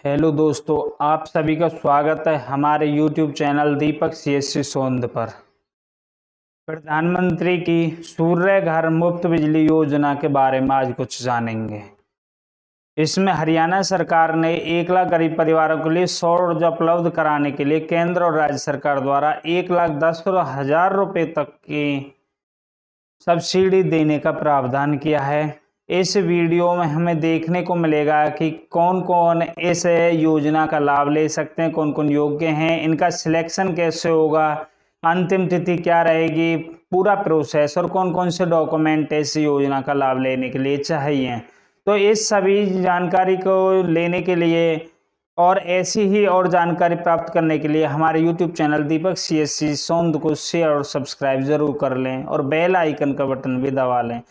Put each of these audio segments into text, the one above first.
Hello दोस्तों, आप सभी का स्वागत है हमारे YouTube चैनल दीपक CSC सोंद पर। प्रधानमंत्री की सूर्य घर मुफ्त बिजली योजना के बारे में आज कुछ जानेंगे। इसमें हरियाणा सरकार ने 1 लाख गरीब परिवारों के लिए सौर ऊर्जा उपलब्ध कराने के लिए केंद्र और राज्य सरकार द्वारा 1,10,000 रुपये तक की सब्सिडी देने का प्रावधान किया है। इस वीडियो में हमें देखने को मिलेगा कि कौन कौन इस योजना का लाभ ले सकते हैं, कौन कौन योग्य हैं, इनका सिलेक्शन कैसे होगा, अंतिम तिथि क्या रहेगी, पूरा प्रोसेस और कौन कौन से डॉक्यूमेंट इस योजना का लाभ लेने के लिए चाहिए। तो इस सभी जानकारी को लेने के लिए और ऐसी ही और जानकारी प्राप्त करने के लिए हमारे YouTube चैनल दीपक CSC सोंद को शेयर और सब्सक्राइब जरूर कर लें और बेल आइकन का बटन भी दबा लें,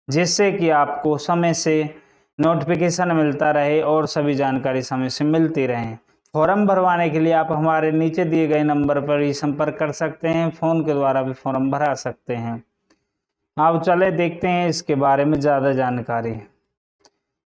जिससे कि आपको समय से नोटिफिकेशन मिलता रहे और सभी जानकारी समय से मिलती रहे। फॉर्म भरवाने के लिए आप हमारे नीचे दिए गए नंबर पर ही संपर्क कर सकते हैं, फ़ोन के द्वारा भी फॉर्म भरा सकते हैं। अब चले देखते हैं इसके बारे में ज़्यादा जानकारी।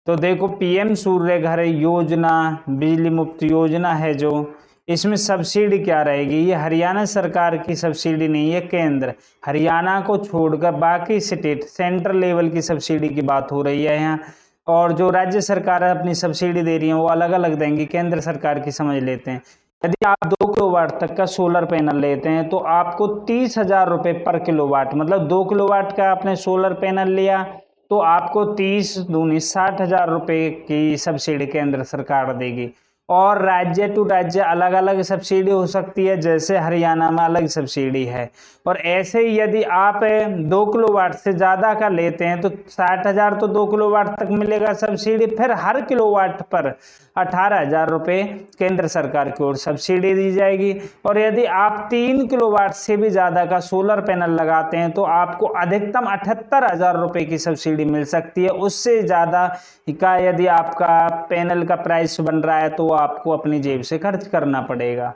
तो देखो, PM सूर्य घर योजना बिजली मुफ्त योजना है जो, इसमें सब्सिडी क्या रहेगी। ये हरियाणा सरकार की सब्सिडी नहीं है, केंद्र हरियाणा को छोड़कर बाकी स्टेट सेंट्रल लेवल की सब्सिडी की बात हो रही है यहाँ। और जो राज्य सरकार अपनी सब्सिडी दे रही है वो अलग अलग देंगी, केंद्र सरकार की समझ लेते हैं। यदि आप 2 किलोवाट तक का सोलर पैनल लेते हैं तो आपको 30,000 रुपये पर किलोवाट, मतलब 2 किलोवाट का आपने सोलर पैनल लिया तो आपको 30 दूनी 60,000 रुपये की सब्सिडी केंद्र सरकार देगी। और राज्य टू राज्य अलग अलग सब्सिडी हो सकती है, जैसे हरियाणा में अलग सब्सिडी है। और ऐसे ही यदि आप 2 किलोवाट से ज़्यादा का लेते हैं तो 60,000 तो 2 किलोवाट तक मिलेगा सब्सिडी, फिर हर किलोवाट पर 18,000 रुपये केंद्र सरकार की ओर सब्सिडी दी जाएगी। और यदि आप 3 किलोवाट से भी ज़्यादा का सोलर पैनल लगाते हैं तो आपको अधिकतम 78,000 रुपये की सब्सिडी मिल सकती है। उससे ज़्यादा का यदि आपका पैनल का प्राइस बन रहा है तो आपको अपनी जेब से खर्च करना पड़ेगा।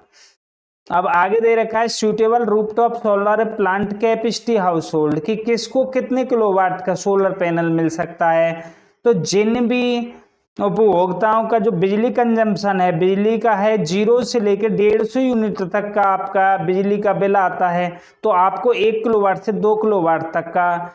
अब आगे दे रखा है suitable rooftop solar plant capacity house hold, कि किसको कितने किलोवाट का सोलर पैनल मिल सकता है। तो जिन भी उपभोक्ताओं का जो बिजली कंजम्पशन है, बिजली का है 0 से लेकर 150 यूनिट तक का आपका बिजली का बिल आता है, तो आपको 1 किलोवाट से 2 किलोवाट तक का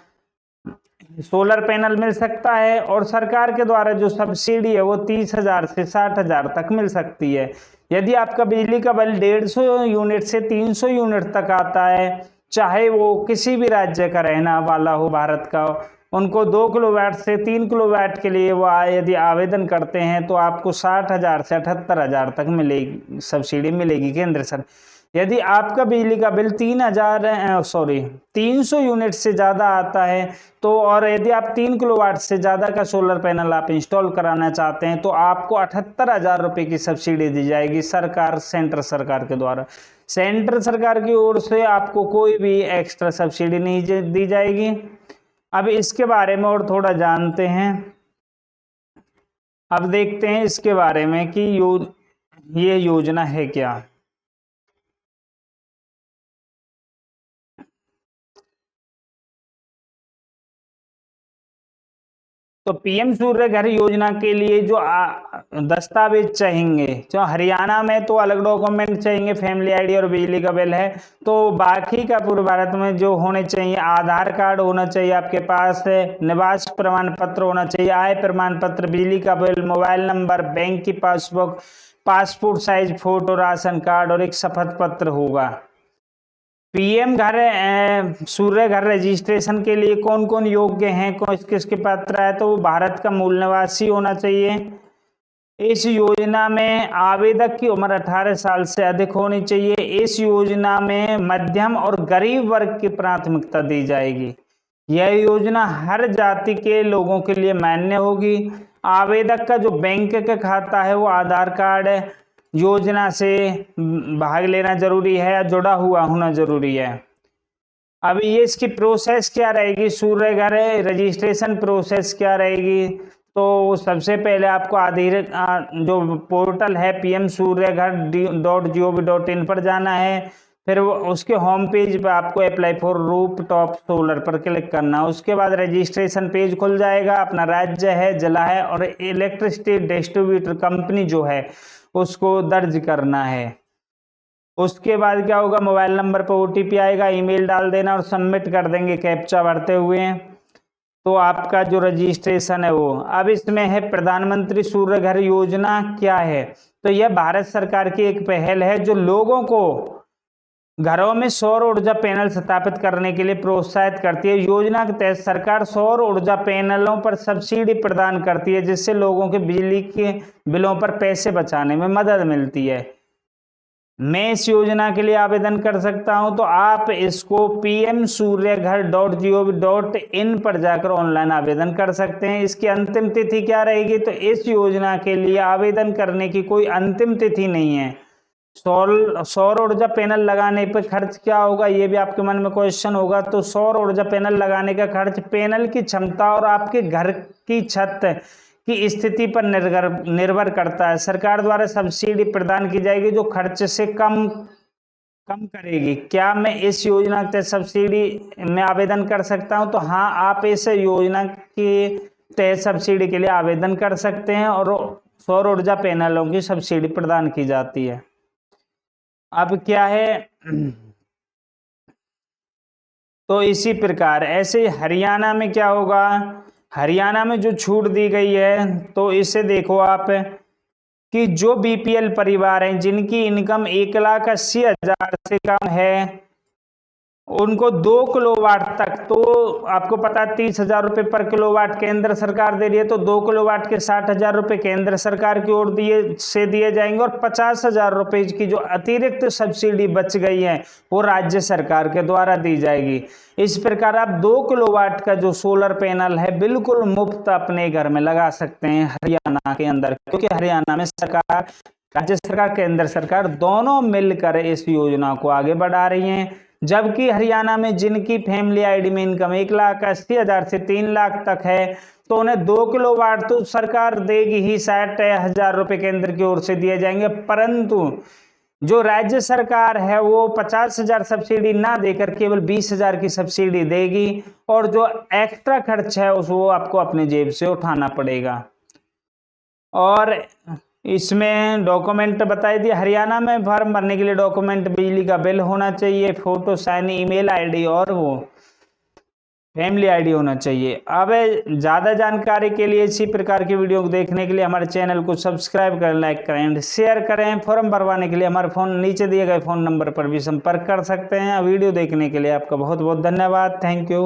सोलर पैनल मिल सकता है। और सरकार के द्वारा जो सब्सिडी है वो 30,000 से 60,000 तक मिल सकती है। यदि आपका बिजली का बिल 150 यूनिट से 300 यूनिट तक आता है, चाहे वो किसी भी राज्य का रहना वाला हो भारत का, उनको 2 किलोवाट से 3 किलोवाट के लिए वो यदि आवेदन करते हैं तो आपको 60,000 से 78,000 तक मिलेगी, सब्सिडी मिलेगी केंद्र सरकार। यदि आपका बिजली का बिल 300 यूनिट से ज़्यादा आता है तो, और यदि आप 3 किलोवाट से ज़्यादा का सोलर पैनल आप इंस्टॉल कराना चाहते हैं तो आपको 78,000 रुपये की सब्सिडी दी जाएगी सेंट्रल सरकार के द्वारा। सेंट्रल सरकार की ओर से आपको कोई भी एक्स्ट्रा सब्सिडी नहीं दी जाएगी। अब इसके बारे में और थोड़ा जानते हैं। अब देखते हैं इसके बारे में कि ये योजना है क्या। तो PM सूर्य घर योजना के लिए जो दस्तावेज चाहिए, जो हरियाणा में तो अलग डॉक्यूमेंट चाहिए, फैमिली आईडी और बिजली का बिल है। तो बाकी का पूरे भारत में जो होने चाहिए, आधार कार्ड होना चाहिए आपके पास, निवास प्रमाण पत्र होना चाहिए, आय प्रमाण पत्र, बिजली का बिल, मोबाइल नंबर, बैंक की passbook, passport size photo, ration card और एक शपथ पत्र होगा। PM घर सूर्य घर रजिस्ट्रेशन के लिए कौन कौन योग्य हैं, किसके पात्र है, तो वो भारत का मूल निवासी होना चाहिए। इस योजना में आवेदक की उम्र 18 साल से अधिक होनी चाहिए। इस योजना में मध्यम और गरीब वर्ग की प्राथमिकता दी जाएगी। यह योजना हर जाति के लोगों के लिए मान्य होगी। आवेदक का जो बैंक का खाता है वो आधार कार्ड योजना से भाग लेना जरूरी है, जुड़ा हुआ होना जरूरी है। अब ये इसकी प्रोसेस क्या रहेगी, सूर्य घर रजिस्ट्रेशन प्रोसेस क्या रहेगी। तो सबसे पहले आपको आधार जो पोर्टल है PM सूर्य घर .gov.in पर जाना है। फिर उसके होम पेज पे आपको apply for roof top solar पर क्लिक करना। उसके बाद रजिस्ट्रेशन पेज खुल जाएगा। अपना राज्य है, जिला है और इलेक्ट्रिसिटी डिस्ट्रीब्यूटर कंपनी जो है उसको दर्ज करना है। उसके बाद क्या होगा, मोबाइल नंबर पर OTP आएगा, ईमेल डाल देना और सबमिट कर देंगे कैप्चा भरते हुए। तो आपका जो रजिस्ट्रेशन है वो, अब इसमें है प्रधानमंत्री सूर्य घर योजना क्या है। तो यह भारत सरकार की एक पहल है जो लोगों को घरों में सौर ऊर्जा पैनल स्थापित करने के लिए प्रोत्साहित करती है। योजना के तहत सरकार सौर ऊर्जा पैनलों पर सब्सिडी प्रदान करती है, जिससे लोगों के बिजली के बिलों पर पैसे बचाने में मदद मिलती है। मैं इस योजना के लिए आवेदन कर सकता हूं, तो आप इसको pmsuryaghar.gov.in पर जाकर ऑनलाइन आवेदन कर सकते हैं। इसकी अंतिम तिथि क्या रहेगी, तो इस योजना के लिए आवेदन करने की कोई अंतिम तिथि नहीं है। सौर ऊर्जा पैनल लगाने पर खर्च क्या होगा, ये भी आपके मन में क्वेश्चन होगा। तो सौर ऊर्जा पैनल लगाने का खर्च पैनल की क्षमता और आपके घर की छत की स्थिति पर निर्भर करता है। सरकार द्वारा सब्सिडी प्रदान की जाएगी जो खर्च से कम करेगी। क्या मैं इस योजना के तहत सब्सिडी में आवेदन कर सकता हूं, तो हाँ, आप इस योजना के तहत सब्सिडी के लिए आवेदन कर सकते हैं और सौर ऊर्जा पैनलों की सब्सिडी प्रदान की जाती है। अब क्या है, तो इसी प्रकार ऐसे हरियाणा में क्या होगा, हरियाणा में जो छूट दी गई है, तो इसे देखो आप कि जो BPL परिवार हैं जिनकी इनकम 1,80,000 से कम है, उनको 2 किलोवाट तक, तो आपको पता है 30,000 रुपये पर किलोवाट केंद्र सरकार दे रही है, तो 2 किलोवाट के 60,000 रुपये केंद्र सरकार की ओर दिए जाएंगे और 50,000 रुपये की जो अतिरिक्त सब्सिडी बच गई है वो राज्य सरकार के द्वारा दी जाएगी। इस प्रकार आप 2 किलोवाट का जो सोलर पैनल है बिल्कुल मुफ्त अपने घर में लगा सकते हैं हरियाणा के अंदर, क्योंकि हरियाणा में सरकार, राज्य सरकार, केंद्र सरकार दोनों मिलकर इस योजना को आगे बढ़ा रही हैं। जबकि हरियाणा में जिनकी फैमिली आईडी में इनकम 1,80,000 से 3 लाख तक है, तो उन्हें 2 किलोवाट तो सरकार देगी ही, 60,000 रुपये केंद्र की ओर से दिए जाएंगे, परंतु जो राज्य सरकार है वो 50,000 सब्सिडी ना देकर केवल 20,000 की सब्सिडी देगी और जो एक्स्ट्रा खर्च है वो आपको अपने जेब से उठाना पड़ेगा। और इसमें डॉक्यूमेंट बताई दिए, हरियाणा में फॉर्म भरने के लिए डॉक्यूमेंट बिजली का बिल होना चाहिए, फोटो, साइन, ईमेल आईडी और वो फैमिली आईडी होना चाहिए। अब ज़्यादा जानकारी के लिए इसी प्रकार की वीडियो को देखने के लिए हमारे चैनल को सब्सक्राइब करें, लाइक करें एंड शेयर करें। फॉर्म भरवाने के लिए हमारे नीचे दिए गए फ़ोन नंबर पर भी संपर्क कर सकते हैं। वीडियो देखने के लिए आपका बहुत बहुत धन्यवाद। Thank you.